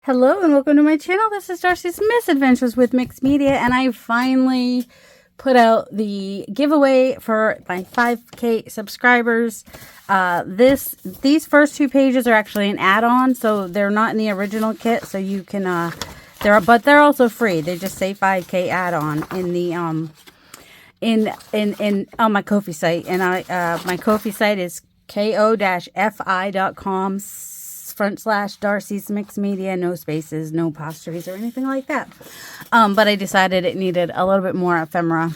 Hello and welcome to my channel. This is Darcy's Misadventures with Mixed Media, and I finally put out the giveaway for my 5K subscribers. These first two pages are actually an add-on, so they're not in the original kit. So you can they're also free. They just say 5K add-on in the on my Ko-fi site, and my Ko-fi site is ko-fi.com/Darcy's Mixed Media, no spaces, no apostrophes or anything like that. But I decided it needed a little bit more ephemera.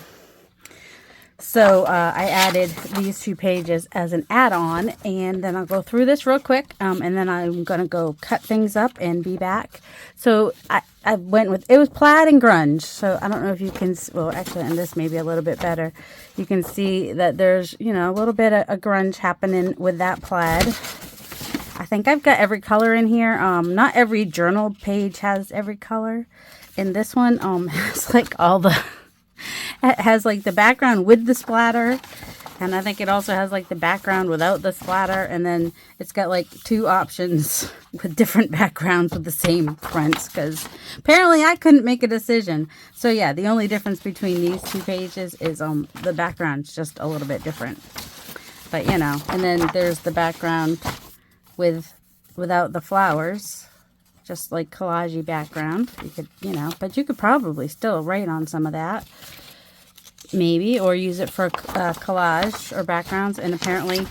So I added these two pages as an add-on, and then I'll go through this real quick, and then I'm going to go cut things up and be back. So I went with, it was plaid and grunge, so I don't know if you can, well actually, and this may be a little bit better. You can see that there's, you know, a little bit of a grunge happening with that plaid. I think I've got every color in here. Not every journal page has every color. And this one has like it has like the background with the splatter. And I think it also has like the background without the splatter. And then it's got like two options with different backgrounds with the same prints. Because apparently I couldn't make a decision. So yeah, the only difference between these two pages is the background's just a little bit different. But you know, and then there's the background without the flowers, just like collage-y background. You could, you know, but you could probably still write on some of that, maybe, or use it for collage or backgrounds. And apparently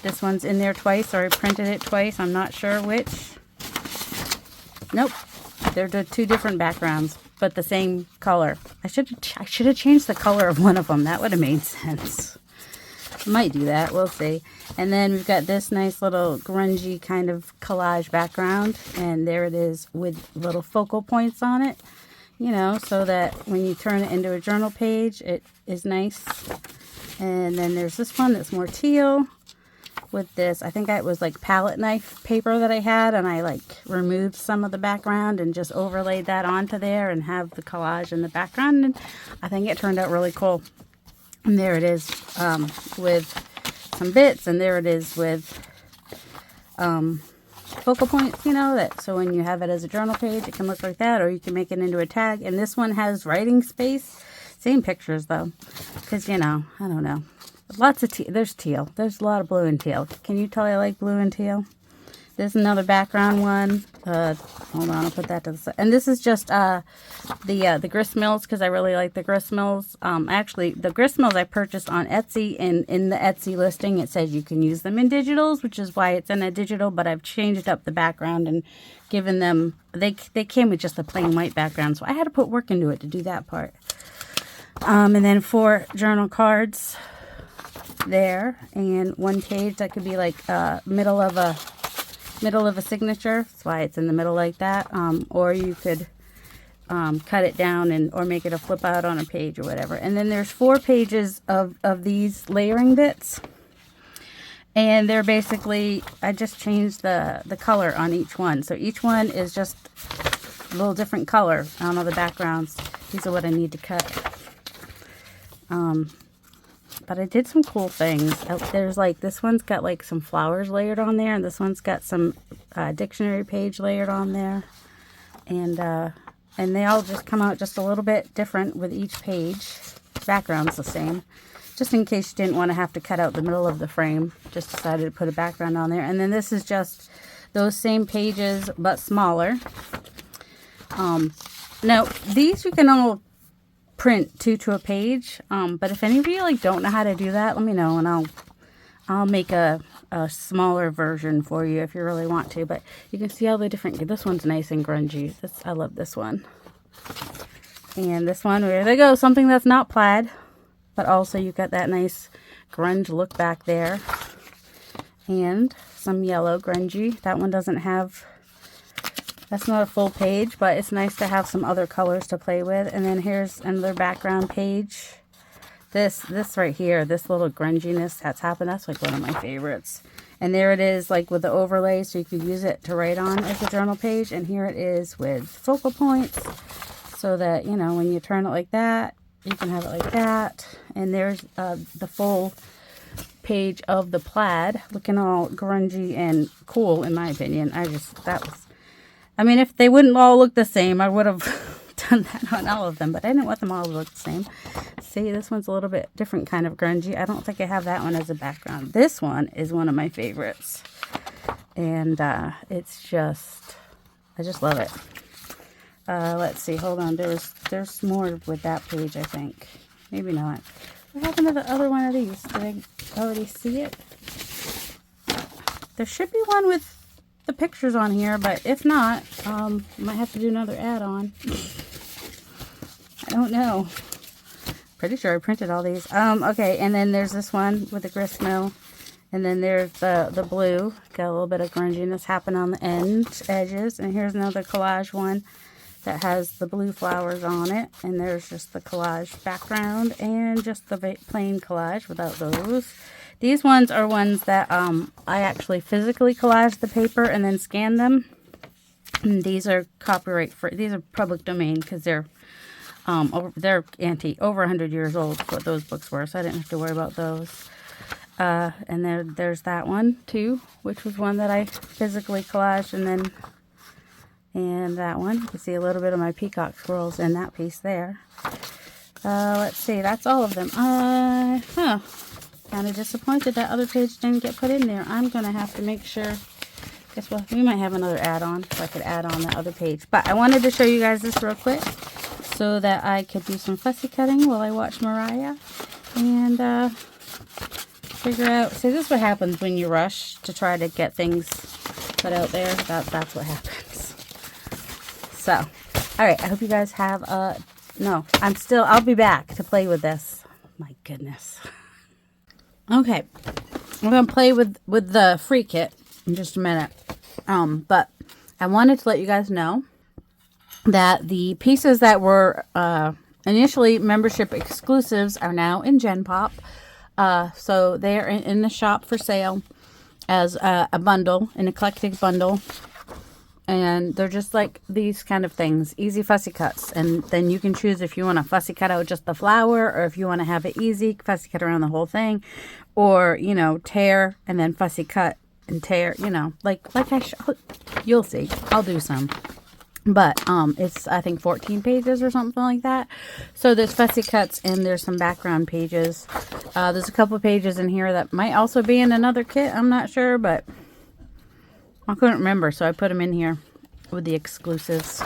this one's in there twice, or I printed it twice. I'm not sure which. Nope, they're two different backgrounds, but the same color. I should have changed the color of one of them. That would have made sense. Might do that, we'll see. And then we've got this nice little grungy kind of collage background, and there it is with little focal points on it, you know, so that when you turn it into a journal page, it is nice. And then there's this one that's more teal with this, I think it was like palette knife paper that I had, and I like removed some of the background and just overlaid that onto there and have the collage in the background, and I think it turned out really cool. And there it is with some bits, and there it is with focal points, you know, that so when you have it as a journal page, it can look like that, or you can make it into a tag. And this one has writing space. Same pictures, though, because, you know, I don't know. Lots of teal. There's teal. There's a lot of blue and teal. Can you tell I like blue and teal? There's another background one. Hold on, I'll put that to the side. And this is just the grist mills, because I really like the grist mills. Actually, the grist mills I purchased on Etsy, and in the Etsy listing it says you can use them in digitals, which is why it's in a digital, but I've changed up the background and given them, they came with just a plain white background, so I had to put work into it to do that part. And then 4 journal cards there, and one page that could be like middle of a signature. That's why it's in the middle like that. Or you could cut it down or make it a flip out on a page or whatever. And then there's 4 pages of these layering bits. And they're basically, I just changed the color on each one. So each one is just a little different color. I don't know the backgrounds. These are what I need to cut. But I did some cool things. There's like, this one's got like some flowers layered on there, and this one's got some dictionary page layered on there. And they all just come out just a little bit different with each page. Background's the same. Just in case you didn't want to have to cut out the middle of the frame, just decided to put a background on there. And then this is just those same pages, but smaller. Now, these you can all print 2 to a page, but if any of you like don't know how to do that, let me know, and I'll make a smaller version for you if you really want to. But you can see all the different, this one's nice and grungy. I love this one. And this one, there they go, something that's not plaid, but also you've got that nice grunge look back there, and some yellow grungy. That one doesn't have, that's not a full page, but it's nice to have some other colors to play with. And then here's another background page. This right here, this little grunginess that's happened, that's like one of my favorites. And there it is, like with the overlay, so you could use it to write on as a journal page. And here it is with focal points, so that, you know, when you turn it like that, you can have it like that. And there's the full page of the plaid, looking all grungy and cool, in my opinion. I mean, if they wouldn't all look the same, I would have done that on all of them, but I didn't want them all to look the same. See, this one's a little bit different kind of grungy. I don't think I have that one as a background. This one is one of my favorites. And it's just, I just love it. Let's see, hold on. There's more with that page, I think. Maybe not. What happened to the other one of these? Did I already see it? There should be one with the pictures on here, but if not, might have to do another add-on. I don't know. Pretty sure I printed all these. Okay, and then there's this one with the grist mill. And then there's the blue. Got a little bit of grunginess happen on the edges. And here's another collage one that has the blue flowers on it. And there's just the collage background and just the plain collage without those. These ones are ones that I actually physically collaged the paper and then scanned them. And these are copyright free. These are public domain because they're antique, over 100 years old is what those books were. So I didn't have to worry about those. And there's that one too, which was one that I physically collaged, and that one. You can see a little bit of my peacock squirrels in that piece there. Let's see, that's all of them. Kind of disappointed that other page didn't get put in there. I'm gonna have to make sure. Guess what? We might have another add-on, so I could add on the other page. But I wanted to show you guys this real quick so that I could do some fussy cutting while I watch Mariah and figure out. See, this is what happens when you rush to try to get things put out there. That's what happens. So, all right. I hope you guys have no. I'll be back to play with this. My goodness. Okay, we're gonna play with the free kit in just a minute. But I wanted to let you guys know that the pieces that were initially membership exclusives are now in Gen Pop. So they are in the shop for sale as a bundle, an eclectic bundle. And they're just like these kind of things, easy fussy cuts. And then you can choose if you want to fussy cut out just the flower, or if you want to have it easy, fussy cut around the whole thing, or, you know, tear and then fussy cut and tear, you know, like you'll see. I'll do some. But it's, I think, 14 pages or something like that. So there's fussy cuts and there's some background pages. There's a couple pages in here that might also be in another kit. I'm not sure, but I couldn't remember, so I put them in here with the exclusives.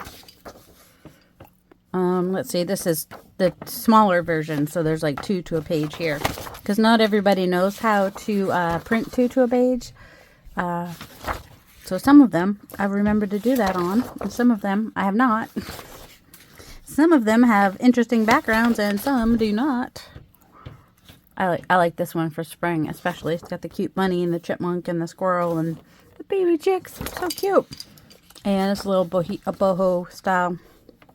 Let's see, this is the smaller version, so there's like 2 to a page here. Because not everybody knows how to print 2 to a page. So some of them I remembered to do that on, and some of them I have not. Some of them have interesting backgrounds, and some do not. I like this one for spring, especially. It's got the cute bunny and the chipmunk and the squirrel and the baby chicks. So cute. And it's a little boho style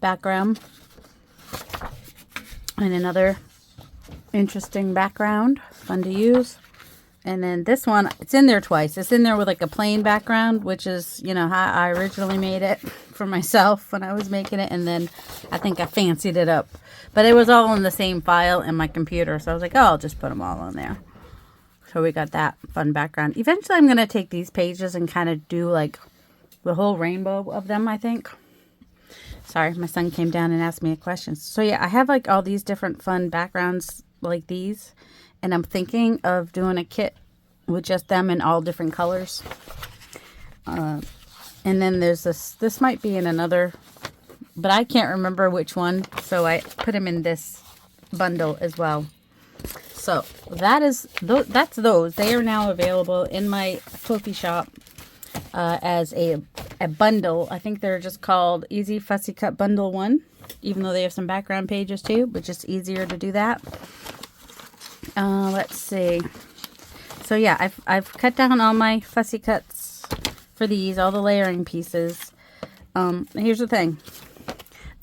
background. And another interesting background. Fun to use. And then this one, it's in there twice. It's in there with like a plain background, which is, you know, how I originally made it for myself when I was making it. And then I think I fancied it up. But it was all in the same file in my computer. So I was like, oh, I'll just put them all in there. So we got that fun background. Eventually I'm going to take these pages and kind of do like the whole rainbow of them, I think. Sorry, my son came down and asked me a question. So yeah, I have like all these different fun backgrounds like these. And I'm thinking of doing a kit with just them in all different colors. And then there's this. This might be in another, but I can't remember which one. So I put them in this bundle as well. So that's those. They are now available in my Ko-fi shop as a bundle. I think they're just called Easy Fussy Cut Bundle 1. Even though they have some background pages too. But just easier to do that. Let's see. So yeah, I've cut down all my fussy cuts for these, all the layering pieces. Here's the thing.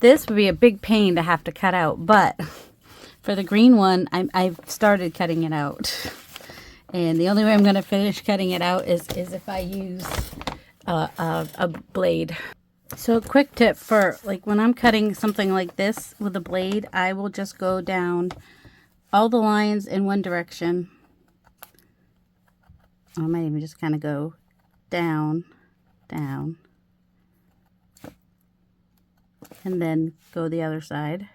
This would be a big pain to have to cut out, but for the green one, I've started cutting it out. And the only way I'm going to finish cutting it out is if I use a blade. So a quick tip for like when I'm cutting something like this with a blade, I will just go down all the lines in one direction. I might even just kind of go down, down, and then go the other side.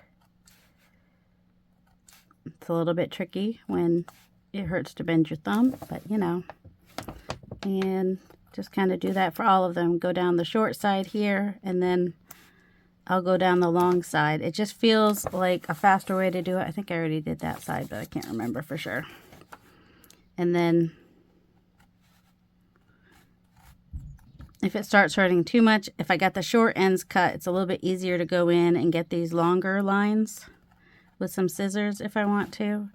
It's a little bit tricky when it hurts to bend your thumb, but you know. And just kind of do that for all of them. Go down the short side here, and then I'll go down the long side. It just feels like a faster way to do it. I think I already did that side, but I can't remember for sure. And then if it starts hurting too much, if I got the short ends cut, it's a little bit easier to go in and get these longer lines with some scissors if I want to.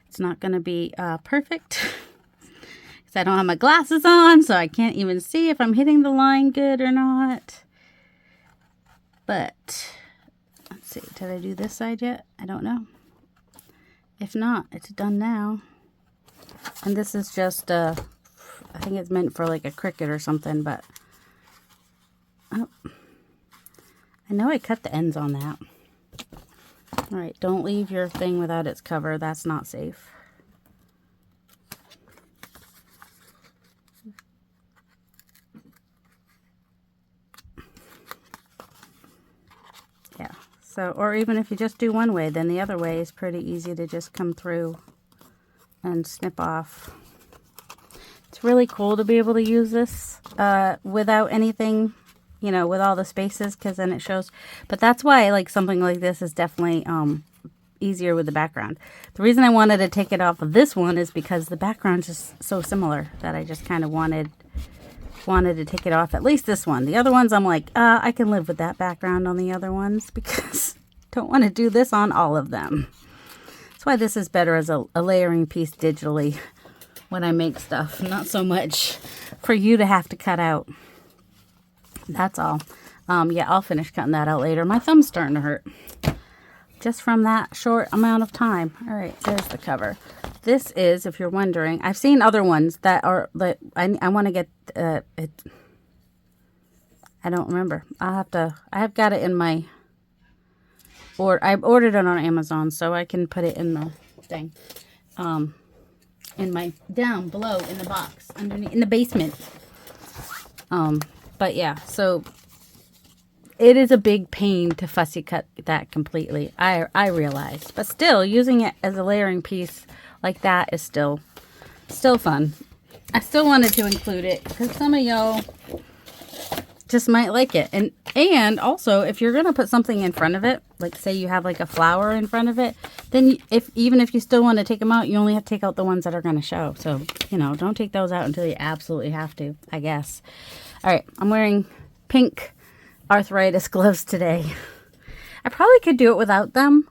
It's not going to be perfect because I don't have my glasses on, so I can't even see if I'm hitting the line good or not. But let's see, did I do this side yet? I don't know. If not, it's done now. And this is just I think it's meant for like a cricket or something, but oh, I know I cut the ends on that. All right, don't leave your thing without its cover. That's not safe. Yeah, so, or even if you just do one way, then the other way is pretty easy to just come through and snip off. It's really cool to be able to use this without anything, you know, with all the spaces, because then it shows. But that's why like something like this is definitely easier with the background. The reason I wanted to take it off of this one is because the background's just so similar that I just kind of wanted to take it off, at least this one. The other ones I'm like, I can live with that background on the other ones because I don't want to do this on all of them. That's why this is better as a layering piece digitally when I make stuff, not so much for you to have to cut out. That's all. Yeah, I'll finish cutting that out later. My thumb's starting to hurt just from that short amount of time. All right, there's the cover. This is, if you're wondering, I've seen other ones that are, that I want to get it. I don't remember. I've got it in my, or I ordered it on Amazon, so I can put it in the thing. In my, down below in the box, underneath, in the basement. But yeah, so it is a big pain to fussy cut that completely. I realize, but still using it as a layering piece like that is still fun. I still wanted to include it because some of y'all just might like it. And also, if you're going to put something in front of it, like say you have like a flower in front of it, then even if you still want to take them out, you only have to take out the ones that are going to show. So, you know, don't take those out until you absolutely have to, I guess. All right, I'm wearing pink arthritis gloves today. I probably could do it without them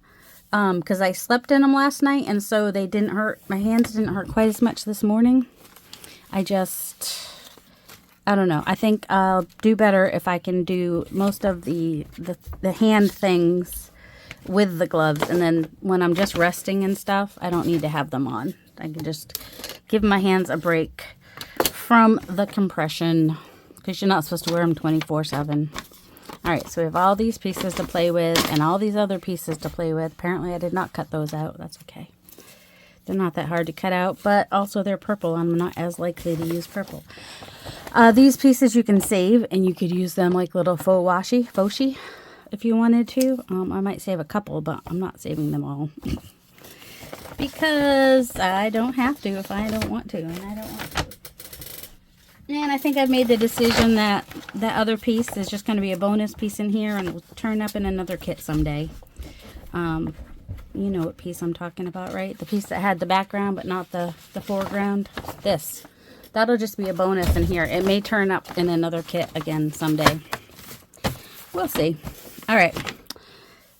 because I slept in them last night, and so they didn't hurt. My hands didn't hurt quite as much this morning. I don't know. I think I'll do better if I can do most of the hand things with the gloves, and then when I'm just resting and stuff, I don't need to have them on. I can just give my hands a break from the compression because you're not supposed to wear them 24/7. All right, so we have all these pieces to play with and all these other pieces to play with. Apparently I did not cut those out. That's okay. They're not that hard to cut out, but also they're purple. I'm not as likely to use purple. These pieces you can save, and you could use them like little faux washi if you wanted to. I might save a couple, but I'm not saving them all because I don't have to if I don't want to, and I don't want to. And I think I've made the decision that that other piece is just going to be a bonus piece in here, and will turn up in another kit someday. You know what piece I'm talking about, right? The piece that had the background but not the foreground. This. That'll just be a bonus in here. It may turn up in another kit again someday. We'll see. All right.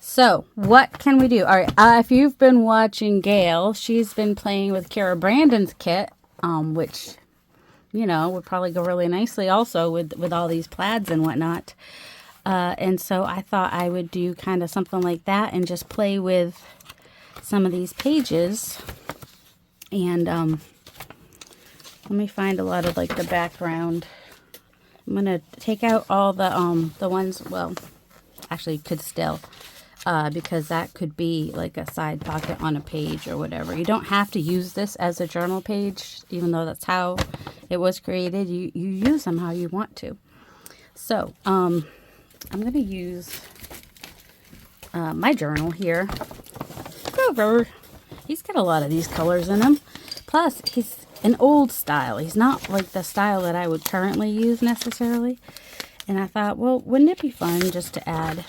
So, what can we do? All right. If you've been watching Gail, she's been playing with Kara Brandon's kit, which, you know, would probably go really nicely also with all these plaids and whatnot. And so I thought I would do kind of something like that and just play with some of these pages. And let me find a lot of like the background. I'm going to take out all the ones, well, actually could still, because that could be like a side pocket on a page or whatever. You don't have to use this as a journal page, even though that's how it was created. You use them how you want to. So, I'm going to use my journal here. Over. He's got a lot of these colors in him. Plus, he's an old style. He's not like the style that I would currently use necessarily. And I thought, well, wouldn't it be fun just to add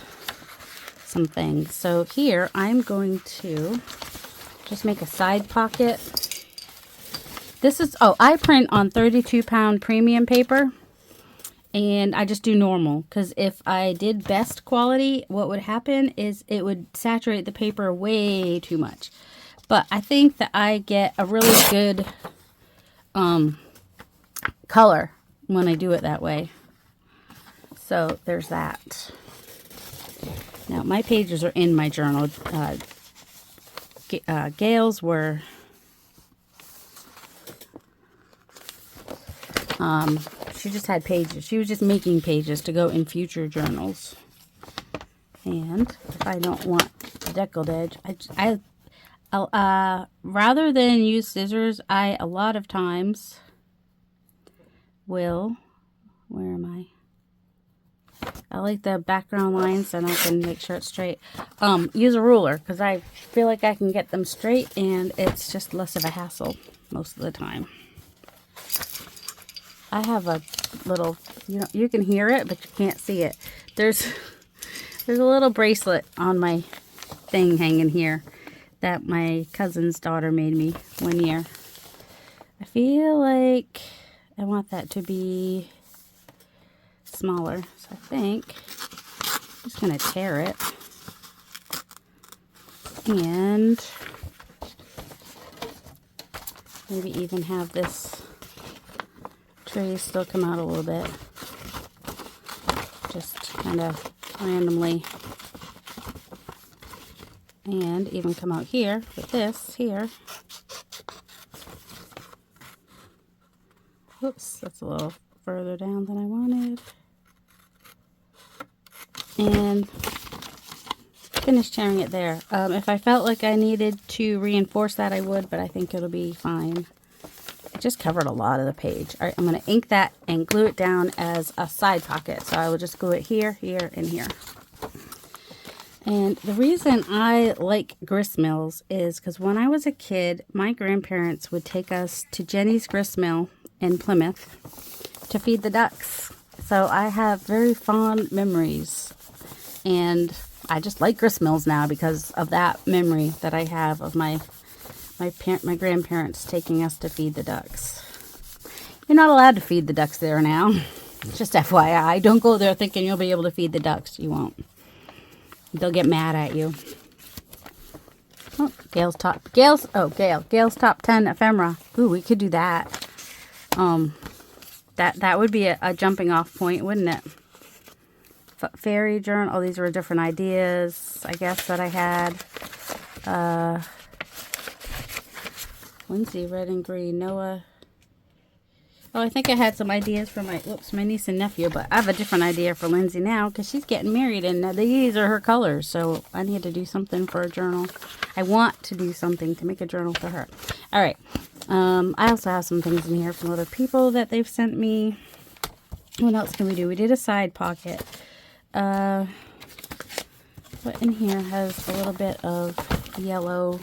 some things? So here, I'm going to just make a side pocket. This is, oh, I print on 32-pound premium paper. And I just do normal, because if I did best quality, what would happen is it would saturate the paper way too much. But I think that I get a really good color when I do it that way. So there's that. Now my pages are in my journal. Gail's were she just had pages. She was just making pages to go in future journals. And if I don't want the deckled edge, I'll rather than use scissors, I a lot of times will, where am I? I like the background lines and I can make sure it's straight. Use a ruler because I feel like I can get them straight and it's just less of a hassle most of the time. I have a little, you can hear it, but you can't see it. There's a little bracelet on my thing hanging here that my cousin's daughter made me one year. I feel like I want that to be smaller. So I think I'm just going to tear it. And maybe even have this tray still come out a little bit. Just kind of randomly. And even come out here with this here. Oops, that's a little further down than I wanted. And finish tearing it there. If I felt like I needed to reinforce that, I would, but I think it'll be fine. I just covered a lot of the page. All right, I'm going to ink that and glue it down as a side pocket. So I will just glue it here, here, and here. And the reason I like gristmills is because when I was a kid, my grandparents would take us to Jenny's Gristmill in Plymouth to feed the ducks. So I have very fond memories. And I just like gristmills now because of that memory that I have of my grandparents taking us to feed the ducks. You're not allowed to feed the ducks there now. Just FYI. Don't go there thinking you'll be able to feed the ducks. You won't. They'll get mad at you. Oh, Gail's top 10 ephemera. Ooh, we could do that. That would be a jumping off point, wouldn't it? Fairy journal. Oh, these were different ideas, I guess, that I had. Lindsay, red and green. Noah. Oh, I think I had some ideas for my niece and nephew, but I have a different idea for Lindsay now because she's getting married and these are her colors. So I need to do something for a journal. I want to do something to make a journal for her. All right. I also have some things in here from other people that they've sent me. What else can we do? We did a side pocket. What in here has a little bit of yellow?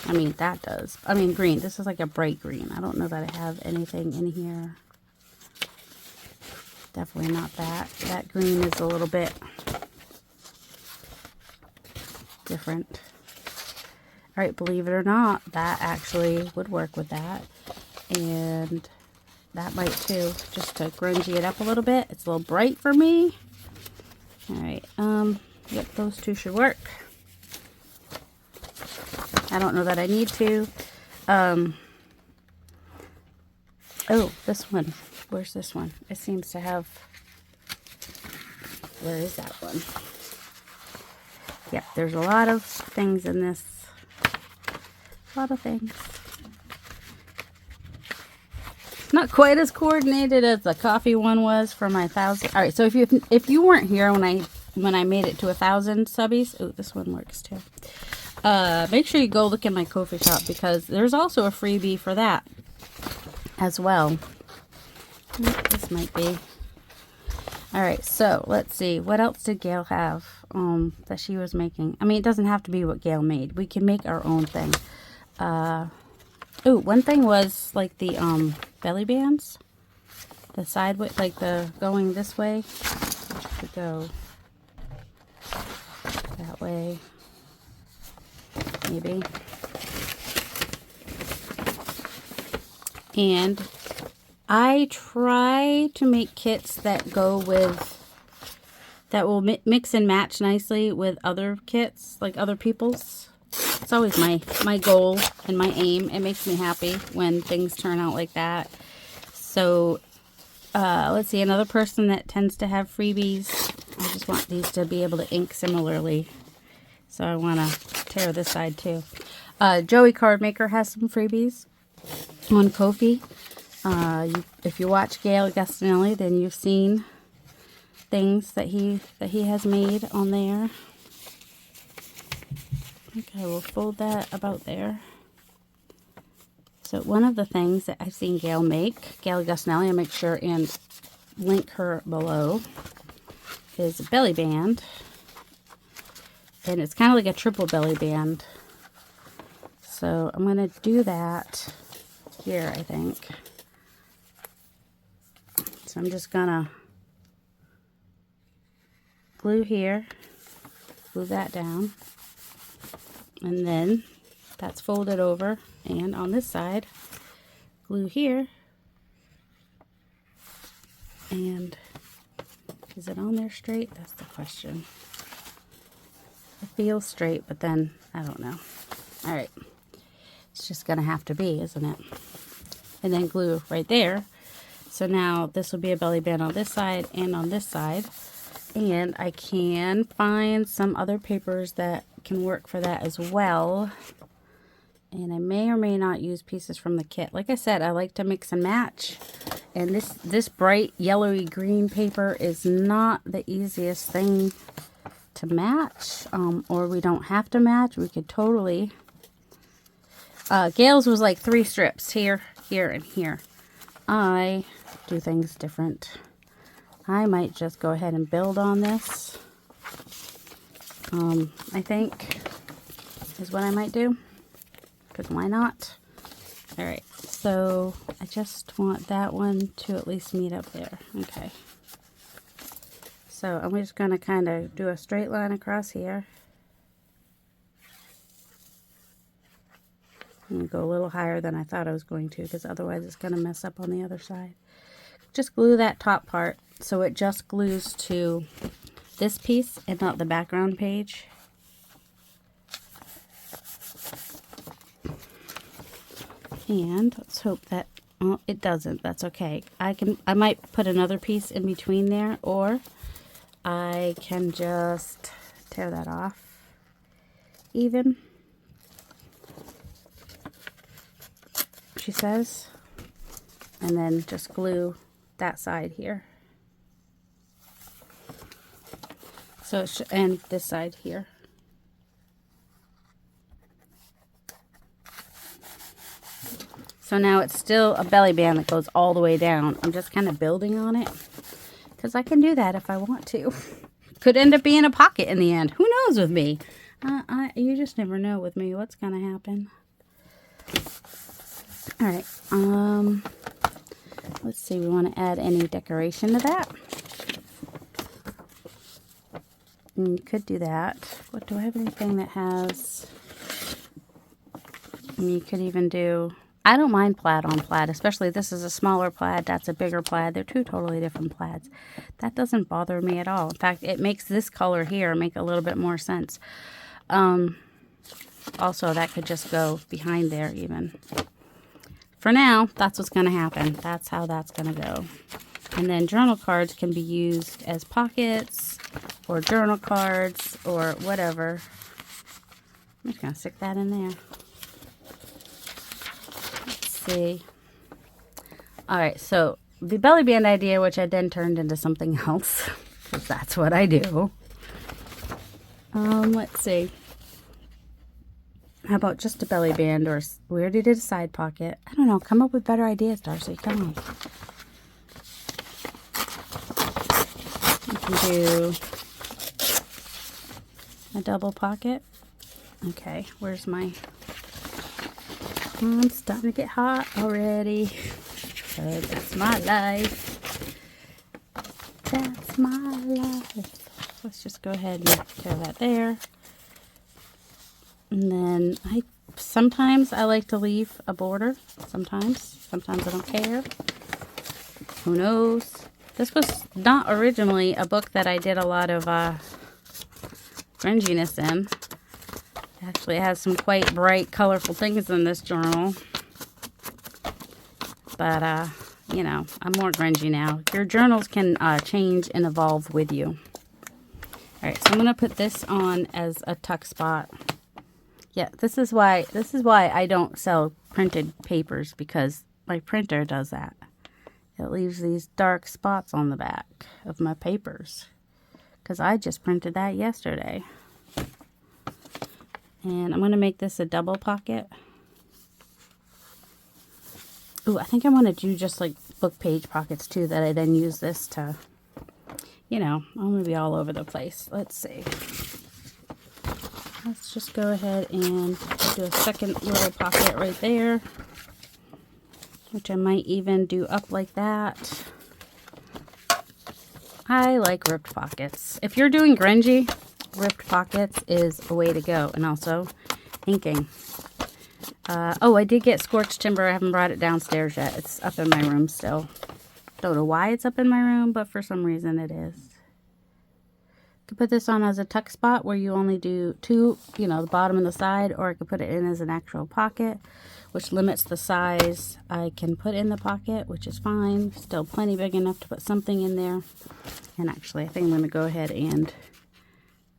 I mean, that does. I mean, green. This is like a bright green. I don't know that I have anything in here. Definitely not that. That green is a little bit different. All right, believe it or not, that actually would work with that. And that might too, just to grungy it up a little bit. It's a little bright for me. All right, yep, those two should work. I don't know that I need to. Oh, this one. Where's this one? It seems to have... Where is that one? Yep, there's a lot of things in this. A lot of things. Not quite as coordinated as the coffee one was for my 1,000. All right, so if you weren't here when I made it to 1,000 subbies, oh, this one works too. Make sure you go look in my Ko-fi shop because there's also a freebie for that as well. This might be. All right, so let's see. What else did Gail have that she was making? I mean, it doesn't have to be what Gail made. We can make our own thing. Oh, one thing was like the belly bands. The side way, like the going this way. To go that way. Maybe. And I try to make kits that go with, that will mix and match nicely with other kits, like other people's. It's always my goal and my aim. It makes me happy when things turn out like that. So, let's see, another person that tends to have freebies. I just want these to be able to ink similarly. So I want to tear this side too. Joey Cardmaker has some freebies on Ko-fi. If you watch Gail Gastinelli, then you've seen things that he has made on there. I think I will fold that about there. So one of the things that I've seen Gail make, Gail Gastinelli, I'll make sure and link her below, is a belly band. And it's kind of like a triple belly band. So I'm going to do that here, I think. So I'm just going to glue here, glue that down. And then that's folded over, and on this side, glue here. And is it on there straight? That's the question. It feels straight, but then I don't know. All right, it's just gonna have to be, isn't it? And then glue right there. So now this will be a belly band on this side and on this side. And I can find some other papers that can work for that as well. And I may or may not use pieces from the kit. Like I said, I like to mix and match. And this bright yellowy green paper is not the easiest thing to match. Or we don't have to match. We could totally. Gail's was like 3 strips. Here, here, and here. I do things different. I might just go ahead and build on this. I think is what I might do. Because why not? Alright, so I just want that one to at least meet up there. Okay. So I'm just going to kind of do a straight line across here. And go a little higher than I thought I was going to, because otherwise it's going to mess up on the other side. Just glue that top part so it just glues to this piece and not the background page. And let's hope that, well, it doesn't. That's okay. I might put another piece in between there, or I can just tear that off even, she says, and then just glue that side here. So and this side here. So now it's still a belly band that goes all the way down. I'm just kind of building on it because I can do that if I want to. Could end up being a pocket in the end. Who knows with me? You just never know with me what's going to happen. All right. Let's see. We want to add any decoration to that. And you could do that. What, do I have anything that has... I mean, you could even do... I don't mind plaid on plaid, especially this is a smaller plaid, that's a bigger plaid. They're 2 totally different plaids. That doesn't bother me at all. In fact, it makes this color here make a little bit more sense. Also, that could just go behind there even. For now, that's what's going to happen. That's how that's going to go. And then journal cards can be used as pockets or journal cards or whatever. I'm just going to stick that in there. See. All right, so the belly band idea, which I then turned into something else, because that's what I do. Let's see. How about just a belly band, or we already did a side pocket. I don't know. Come up with better ideas, Darcy. Come on. can do a double pocket. Okay, where's my... I'm starting to get hot already. That's my life. That's my life. Let's just go ahead and tear that there. And then sometimes I like to leave a border. Sometimes I don't care. Who knows? This was not originally a book that I did a lot of grunginess in. Actually, it has some quite bright, colorful things in this journal. But, you know, I'm more grungy now. Your journals can change and evolve with you. Alright, so I'm going to put this on as a tuck spot. Yeah, this is why I don't sell printed papers, because my printer does that. It leaves these dark spots on the back of my papers, because I just printed that yesterday. And I'm going to make this a double pocket. Ooh, I think I want to do just like book page pockets too, that I then use this to, you know, I'm going to be all over the place. Let's see. Let's just go ahead and do a second little pocket right there, which I might even do up like that. I like ripped pockets. If you're doing grungy, ripped pockets is a way to go. And also inking. Oh, I did get scorched timber. I haven't brought it downstairs yet. It's up in my room still. Don't know why it's up in my room, but for some reason it is. Could put this on as a tuck spot where you only do two, you know, the bottom and the side, or I could put it in as an actual pocket, which limits the size I can put in the pocket, which is fine. Still plenty big enough to put something in there. And actually, I think I'm going to go ahead and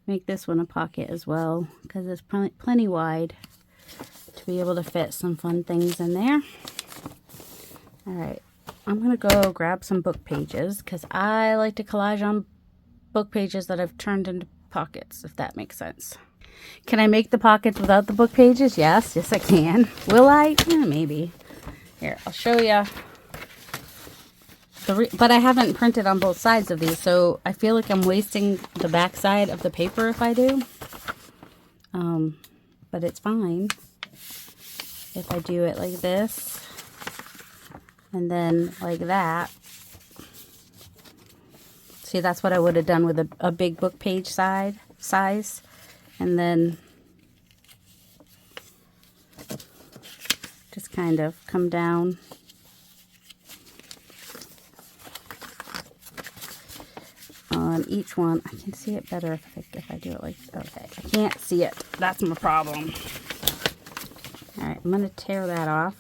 make this one a pocket as well, because it's plenty wide to be able to fit some fun things in there. Alright, I'm going to go grab some book pages, because I like to collage on book pages that I've turned into pockets, if that makes sense. Can I make the pockets without the book pages? Yes I can. Will I? Maybe. Here, I'll show you. But I haven't printed on both sides of these, so I feel like I'm wasting the back side of the paper if I do. But it's fine if I do it like this and then like that. See, that's what I would have done with a big book page size. And then just kind of come down. On each one. I can see it better if I do it like, okay, I can't see it. That's my problem. Alright, I'm going to tear that off.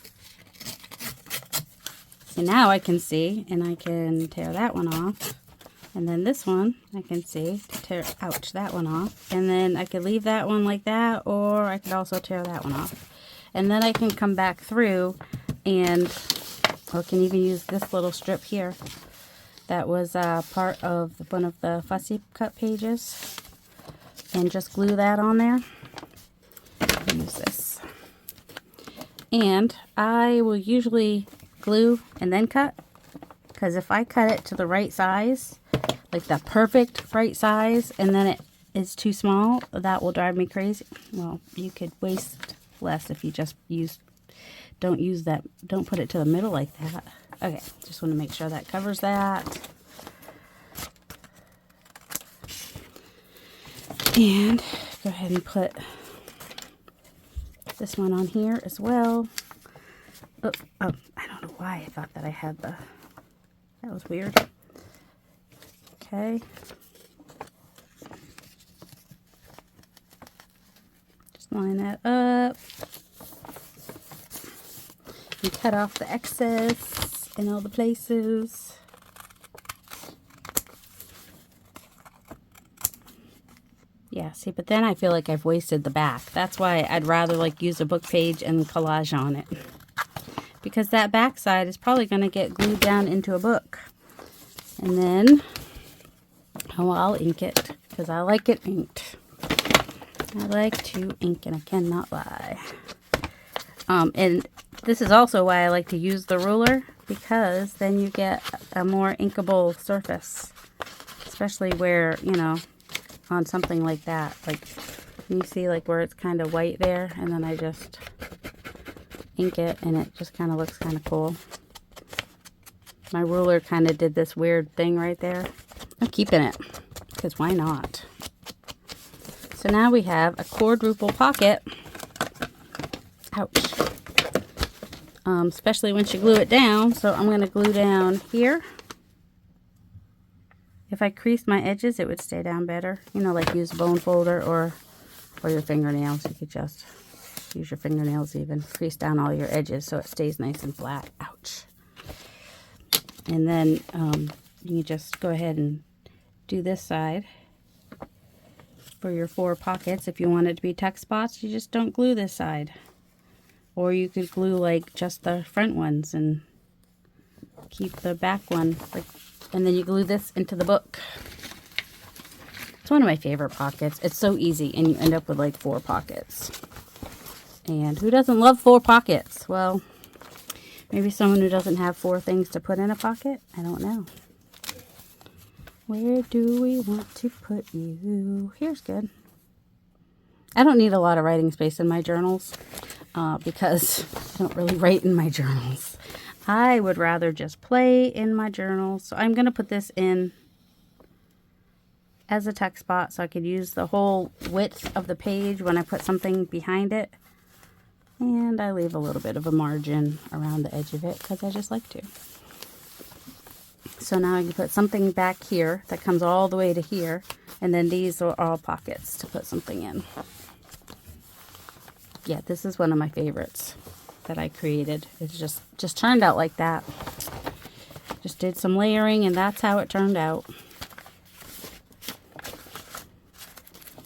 So now I can see, and I can tear that one off. And then this one, I can see, tear, ouch, that one off. And then I could leave that one like that, or I could also tear that one off. And then I can come back through and, I can even use this little strip here. That was part of one of the Fussy cut pages. And just glue that on there. Use this. And I will usually glue and then cut. Because if I cut it to the right size, like the perfect right size, and then it is too small, that will drive me crazy. Well, you could waste less if you just don't put it to the middle like that. Okay, just want to make sure that covers that. And go ahead and put this one on here as well. Oh, I don't know why I thought that I had that was weird. Okay. Just line that up. And cut off the excess in all the places. Yeah, see, but then I feel like I've wasted the back. That's why I'd rather like use a book page and collage on it. Because that back side is probably going to get glued down into a book. And then, oh, I'll ink it because I like it inked. I like to ink and I cannot lie. And this is also why I like to use the ruler, because then you get a more inkable surface. especially where, you know, on something like that. Like, you see like where it's kind of white there, and then I just ink it, and it just kind of looks kind of cool. My ruler kind of did this weird thing right there. I'm keeping it, because why not? So now we have a quadruple pocket. Ouch. Especially once you glue it down. So I'm going to glue down here. If I creased my edges, it would stay down better. You know, like use a bone folder or your fingernails. You could just use your fingernails even. Crease down all your edges so it stays nice and flat. Ouch. And then you can just go ahead and do this side for your 4 pockets. If you want it to be tuck spots, you just don't glue this side. Or you could glue like just the front ones and keep the back one, like, and then you glue this into the book. It's one of my favorite pockets. It's so easy, and you end up with like 4 pockets. And who doesn't love 4 pockets? Well, maybe someone who doesn't have 4 things to put in a pocket. I don't know. Where do we want to put you? Here's good. I don't need a lot of writing space in my journals because I don't really write in my journals. I would rather just play in my journals. So I'm going to put this in as a text spot so I could use the whole width of the page when I put something behind it. And I leave a little bit of a margin around the edge of it because I just like to. So now I can put something back here that comes all the way to here. And then these are all pockets to put something in. Yeah, this is one of my favorites that I created. It's just turned out like that. Just did some layering and that's how it turned out.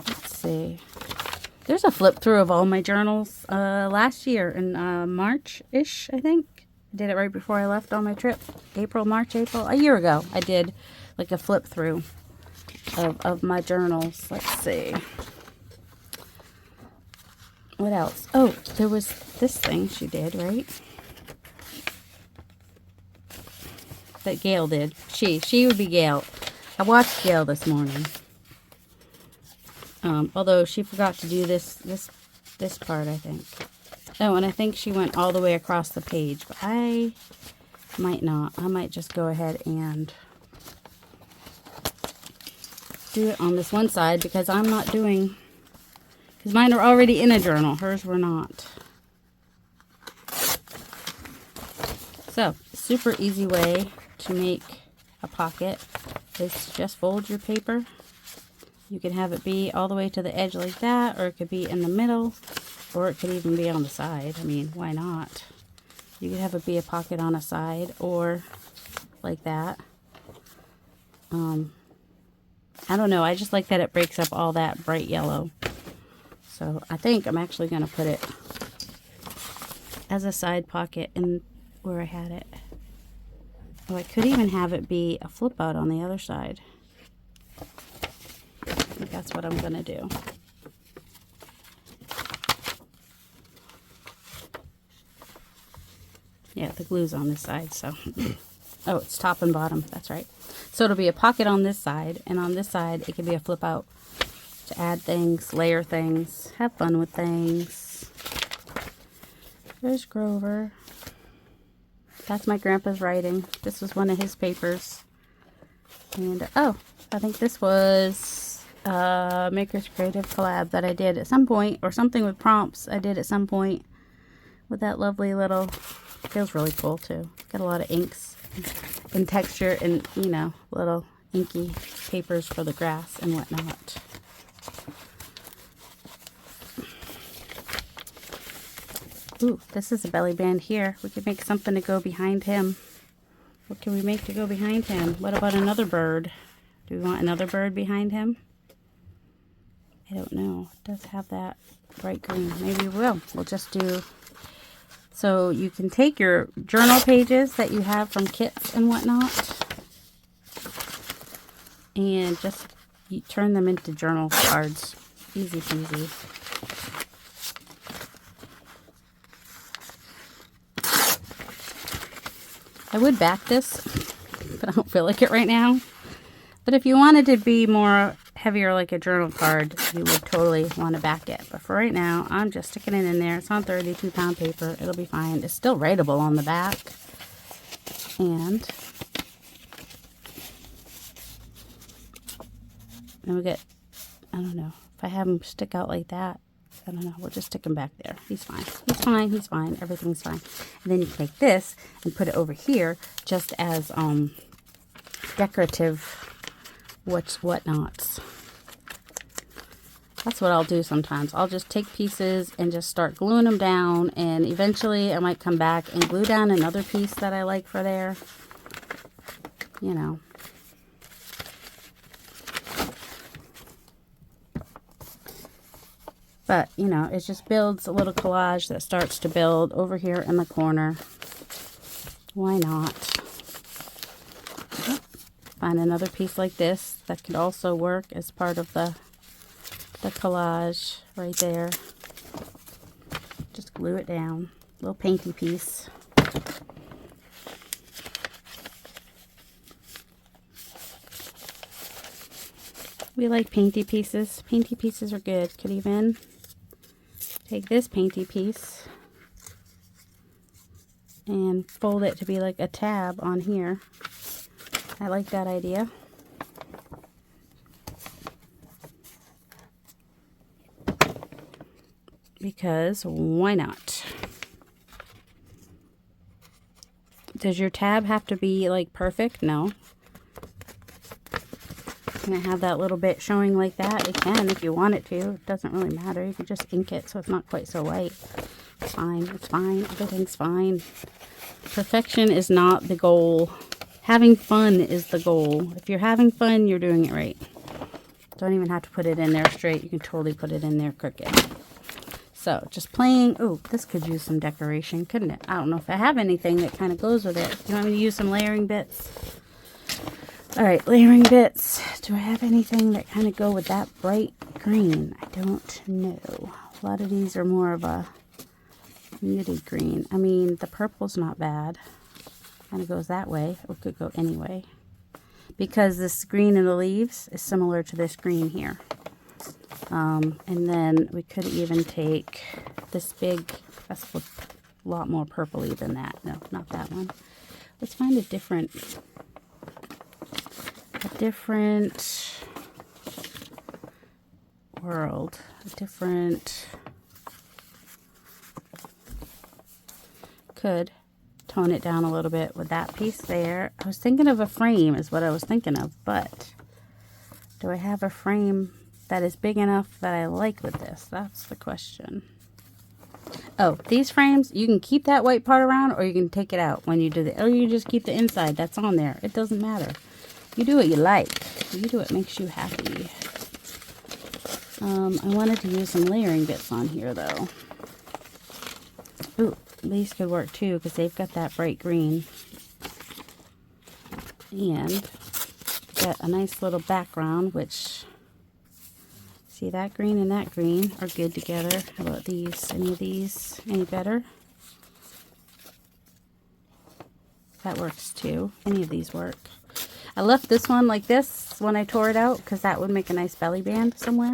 Let's see. There's a flip through of all my journals last year in March-ish, I think. I did it right before I left on my trip. March, April. A year ago, I did like a flip through of my journals. Let's see. What else? Oh, there was this thing she did, right? That Gail did. She would be Gail. I watched Gail this morning. Although she forgot to do this part, I think. Oh, and I think she went all the way across the page, but I might not. I might just go ahead and do it on this one side because I'm not doing... Because mine are already in a journal. Hers were not. So, super easy way to make a pocket is to just fold your paper. You can have it be all the way to the edge like that, or it could be in the middle, or it could even be on the side. I mean, why not? You could have it be a pocket on a side, or like that. I don't know. I just like that it breaks up all that bright yellow. So I think I'm actually going to put it as a side pocket in where I had it. Oh, I could even have it be a flip out on the other side. I think that's what I'm going to do. Yeah, the glue's on this side, so... Oh, it's top and bottom. That's right. So it'll be a pocket on this side, and on this side, it can be a flip out to add things, layer things, have fun with things. There's Grover. That's my grandpa's writing. This was one of his papers. And, oh, I think this was Maker's Creative Collab that I did at some point, or something with prompts I did at some point with that lovely little, feels really cool too. Got a lot of inks and texture and, you know, little inky papers for the grass and whatnot. Ooh, this is a belly band here. We could make something to go behind him. What can we make to go behind him? What about another bird? Do we want another bird behind him? I don't know. It does have that bright green. Maybe we will. We'll just do... So you can take your journal pages that you have from kits and whatnot and just turn them into journal cards. Easy peasy. I would back this, but I don't feel like it right now. But if you wanted to be more heavier like a journal card, you would totally want to back it. But for right now, I'm just sticking it in there. It's on 32-pound paper. It'll be fine. It's still writable on the back. And then we get, I don't know, if I have him stick out like that, I don't know, we'll just stick him back there. He's fine. He's fine. He's fine. Everything's fine. And then you can take this and put it over here just as decorative whatnots. That's what I'll do sometimes. I'll just take pieces and just start gluing them down, and eventually I might come back and glue down another piece that I like for there. You know. But, you know, it just builds a little collage that starts to build over here in the corner. Why not? Find another piece like this that could also work as part of the collage right there. Just glue it down. Little painty piece. We like painty pieces. Painty pieces are good. Could even take this painty piece and fold it to be like a tab on here. I like that idea. Because why not? Does your tab have to be like perfect? No. Can it have that little bit showing like that? It can if you want it to. It doesn't really matter. You can just ink it so it's not quite so white. It's fine. It's fine. Everything's fine. Perfection is not the goal. Having fun is the goal. If you're having fun, you're doing it right. Don't even have to put it in there straight. You can totally put it in there crooked. So just playing. Oh, this could use some decoration, couldn't it? I don't know if I have anything that kind of goes with it. You want me to use some layering bits? All right, layering bits. Do I have anything that kind of go with that bright green? I don't know. A lot of these are more of a muted green. I mean, the purple's not bad. Kind of goes that way. It could go anyway. Because this green in the leaves is similar to this green here. And then we could even take this big, that's a lot more purpley than that. No, not that one. Let's find a different world, could tone it down a little bit with that piece there. I was thinking of a frame is what I was thinking of, but do I have a frame that is big enough that I like with this? That's the question. Oh, these frames, you can keep that white part around, or you can take it out when you do the, or you just keep the inside that's on there. It doesn't matter. You do what you like. You do what makes you happy. I wanted to use some layering bits on here though. Ooh, these could work too because they've got that bright green. And got a nice little background, which, see, that green and that green are good together. How about these? Any of these any better? That works too. Any of these work. I left this one like this when I tore it out because that would make a nice belly band somewhere.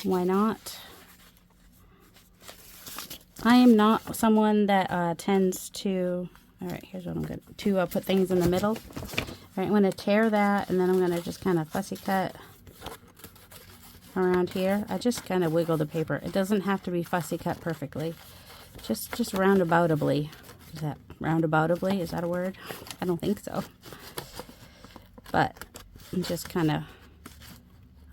Why not? I am not someone that tends to, all right, here's what I'm going to put things in the middle. All right, I'm going to tear that, and then I'm going to just kind of fussy cut around here. I just kind of wiggle the paper. It doesn't have to be fussy cut perfectly. Just roundaboutably. Is that roundaboutably? Is that a word? I don't think so. But I'm just kind of,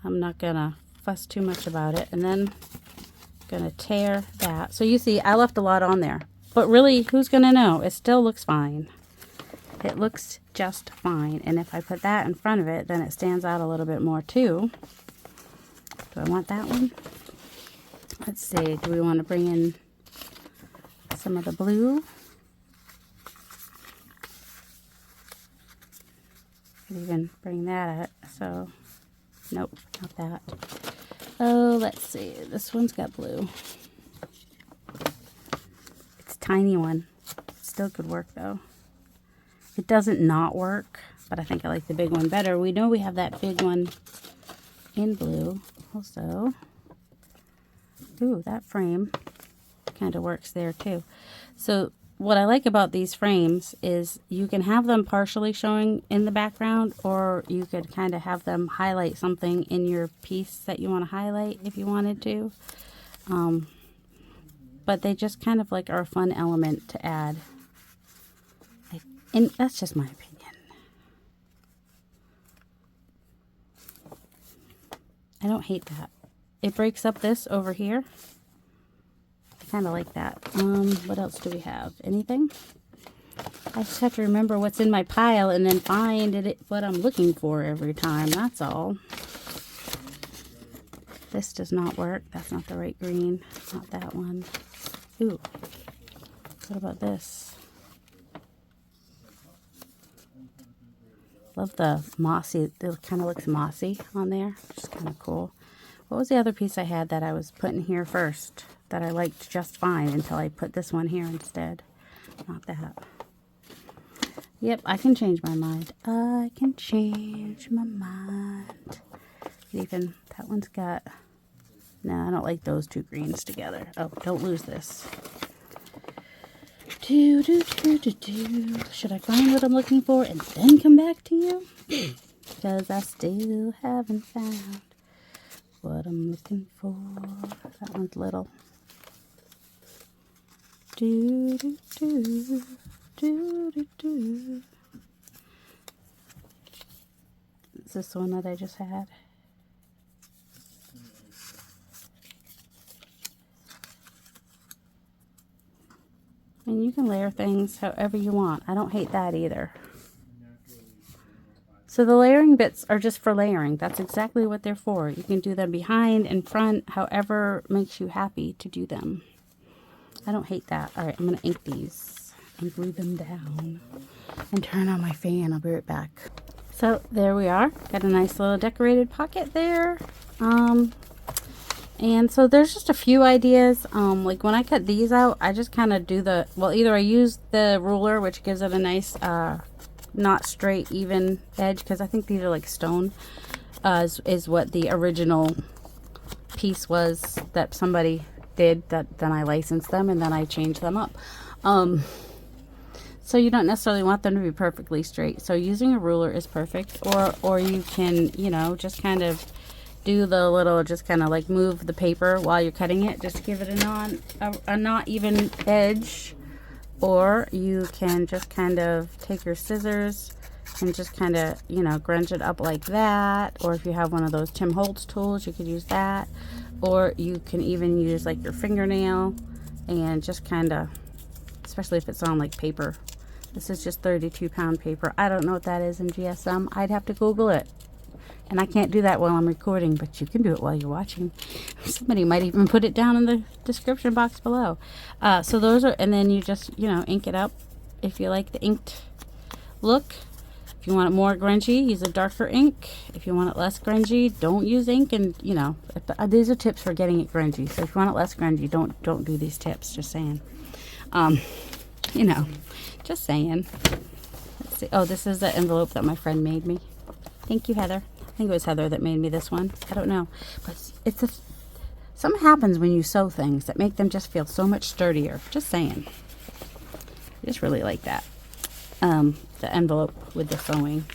I'm not going to fuss too much about it. And then I'm going to tear that. So you see, I left a lot on there. But really, who's going to know? It still looks fine. It looks just fine. And if I put that in front of it, then it stands out a little bit more too. Do I want that one? Let's see. Do we want to bring in some of the blue? Could even bring that up. So, nope, not that. Oh, let's see. This one's got blue. It's a tiny one. Still could work though. It doesn't not work. but I think I like the big one better. We know we have that big one in blue also. Ooh, that frame kind of works there too. So what I like about these frames is you can have them partially showing in the background, or you could kind of have them highlight something in your piece that you want to highlight if you wanted to. But they just kind of like are a fun element to add. And that's just my opinion. I don't hate that. It breaks up this over here. I kind of like that. What else do we have? Anything? I just have to remember what's in my pile and then find what I'm looking for every time. That's all. This does not work. That's not the right green. Not that one. Ooh. What about this? Love the mossy. It kind of looks mossy on there, which is kind of cool. What was the other piece I had that I was putting here first that I liked just fine until I put this one here instead? Not that. Yep, I can change my mind. I can change my mind. Even that one's got... No, I don't like those two greens together. Oh, don't lose this. Should I find what I'm looking for and then come back to you? Because I still haven't found what I'm looking for. That one's little. Is this the one that I just had? And you can layer things however you want. I don't hate that either. So the layering bits are just for layering. That's exactly what they're for. You can do them behind and front, however makes you happy to do them. I don't hate that. All right, I'm going to ink these and glue them down and turn on my fan. I'll be right back. So there we are. Got a nice little decorated pocket there. And so there's just a few ideas. Like when I cut these out, I just kind of do either I use the ruler, which gives it a nice not straight even edge, because I think these are like stone, is what the original piece was that somebody did, that then I licensed them and then I changed them up. So you don't necessarily want them to be perfectly straight, so using a ruler is perfect. Or you can, you know, just kind of do the little, just kind of like move the paper while you're cutting it, just to give it a not even edge. Or you can just kind of take your scissors and just kind of, you know, grunge it up like that. Or if you have one of those Tim Holtz tools, you could use that. Or you can even use like your fingernail and just kind of, especially if it's on like paper. This is just 32-pound paper. I don't know what that is in GSM. I'd have to Google it. And I can't do that while I'm recording, but you can do it while you're watching. Somebody might even put it down in the description box below. So those are, and then you just, you know, ink it up if you like the inked look. If you want it more grungy, use a darker ink. If you want it less grungy, don't use ink. And, you know, these are tips for getting it grungy. So if you want it less grungy, don't do these tips. Just saying. You know, just saying. Let's see. Oh, this is the envelope that my friend made me. Thank you, Heather. I think it was Heather that made me this one. I don't know. But something happens when you sew things that make them just feel so much sturdier. Just saying. I just really like that. The envelope with the sewing.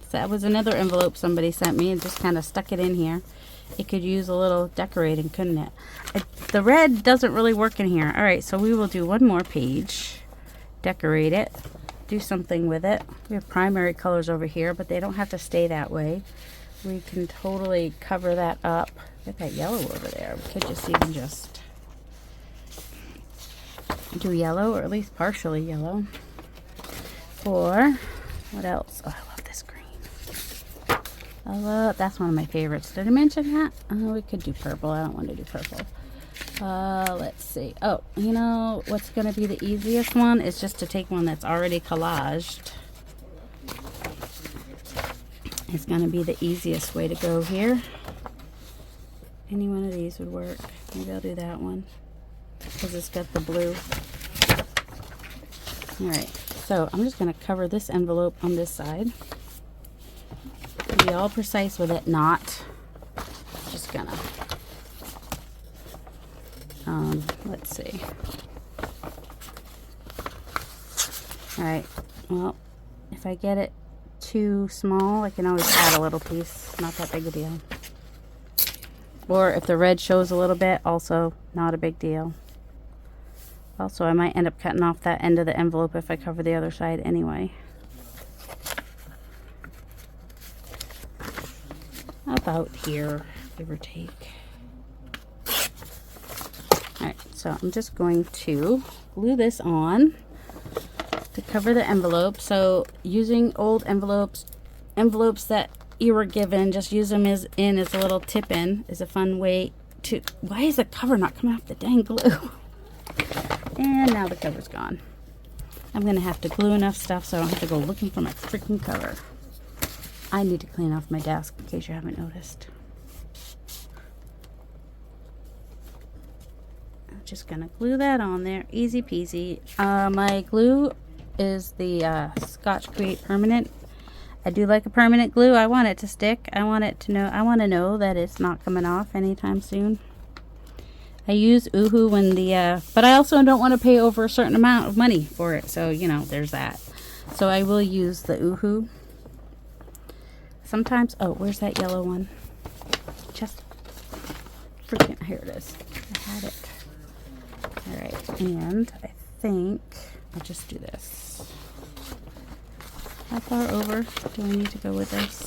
So that was another envelope somebody sent me and just kind of stuck it in here. It could use a little decorating, couldn't it? The red doesn't really work in here. All right, so we will do one more page. Decorate it. Do something with it. We have primary colors over here, but they don't have to stay that way. We can totally cover that up. Get that yellow over there. We could just even just do yellow, or at least partially yellow. Or what else? Oh, I love this green. That's one of my favorites. Did I mention that? Oh, we could do purple. I don't want to do purple. Let's see. Oh, you know what's going to be the easiest one is just to take one that's already collaged. It's going to be the easiest way to go here. Any one of these would work. Maybe I'll do that one because it's got the blue. All right. So I'm just going to cover this envelope on this side. Be all precise with it, not just gonna let's see. All right, well, if I get it too small, I can always add a little piece. Not that big a deal. Or if the red shows a little bit, also not a big deal. Also, I might end up cutting off that end of the envelope if I cover the other side anyway. About here, give or take. Alright, so I'm just going to glue this on to cover the envelope. So using old envelopes that you were given, just use them as a little tip-in is a fun way to... Why is the cover not coming off the dang glue? And now the cover's gone. I'm going to have to glue enough stuff so I don't have to go looking for my freaking cover. I need to clean off my desk in case you haven't noticed. I'm just going to glue that on there. Easy peasy. My glue is the Scotch Create Permanent. I do like a permanent glue. I want it to stick. I want to know that it's not coming off anytime soon. I use Oohoo when but I also don't want to pay over a certain amount of money for it. So, you know, there's that. So I will use the Oohoo. Sometimes, oh, where's that yellow one? Just freaking, here it is. I had it. All right, and I think I'll just do this. How far over do I need to go with this?